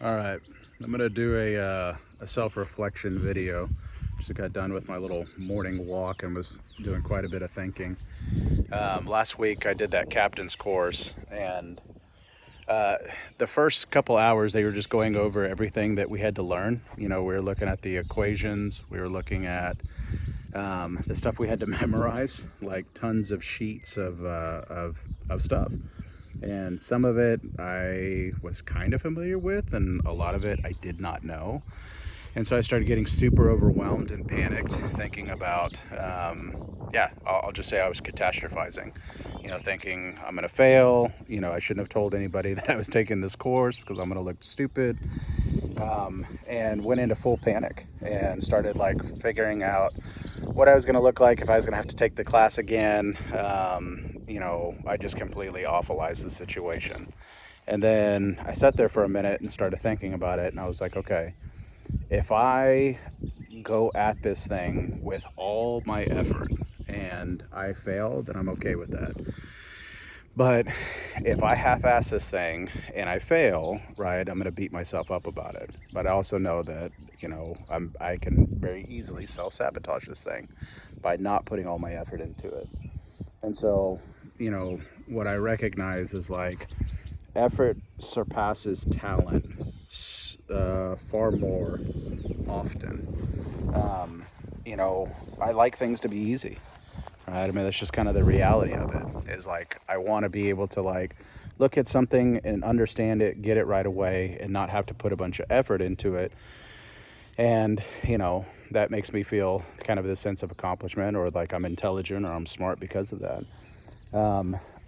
All right, I'm gonna do a self-reflection video. Just got done with my little morning walk and was doing quite a bit of thinking. Last week I did that captain's course, and uh, the first couple hours they were just going over everything that we had to learn. We were looking at the equations, we were looking at the stuff we had to memorize, like tons of sheets of stuff. And some of it I was kind of familiar with, and a lot of it I did not know. And so I started getting super overwhelmed and panicked, thinking about, I'll just say I was catastrophizing, thinking I'm going to fail. I shouldn't have told anybody that I was taking this course because I'm going to look stupid. And went into full panic and started like figuring out what I was going to look like if I was going to have to take the class again. I just completely awfulized the situation. And then I sat there for a minute and started thinking about it. And I was like, okay, if I go at this thing with all my effort and I fail, then I'm okay with that. But if I half-ass this thing and I fail, right, I'm going to beat myself up about it. But I also know that, I can very easily self-sabotage this thing by not putting all my effort into it. And so, what I recognize is like effort surpasses talent far more often. I like things to be easy. Right? I mean, that's just kind of the reality of it, is like I want to be able to like look at something and understand it, get it right away, and not have to put a bunch of effort into it. And that makes me feel kind of this sense of accomplishment, or like I'm intelligent or I'm smart because of that.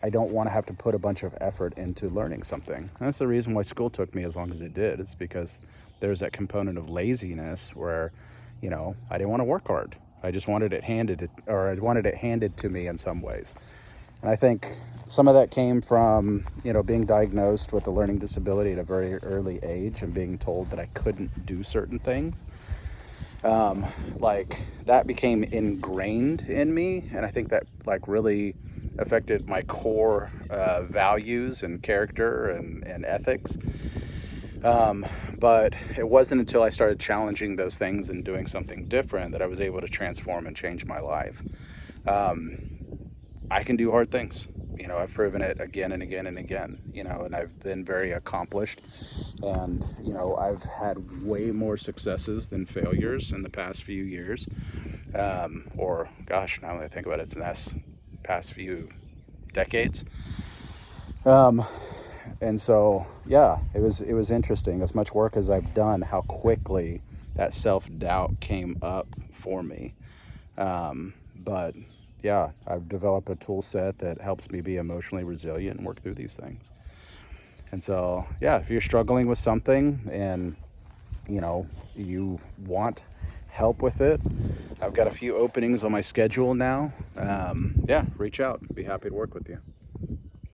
I don't want to have to put a bunch of effort into learning something. And that's the reason why school took me as long as it did. It's because there's that component of laziness where, I didn't want to work hard. I just wanted it handed to me in some ways. And I think some of that came from, being diagnosed with a learning disability at a very early age and being told that I couldn't do certain things. Like that became ingrained in me. And I think that like really affected my core values and character and ethics. But it wasn't until I started challenging those things and doing something different that I was able to transform and change my life. I can do hard things. I've proven it again and again and again, and I've been very accomplished. And, I've had way more successes than failures in the past few years. Or, gosh, now that I think about it, it's the past few decades. And so, yeah, it was interesting. As much work as I've done, how quickly that self-doubt came up for me. But yeah, I've developed a tool set that helps me be emotionally resilient and work through these things. And so, yeah, if you're struggling with something and, you want help with it, I've got a few openings on my schedule now. Reach out. Be happy to work with you.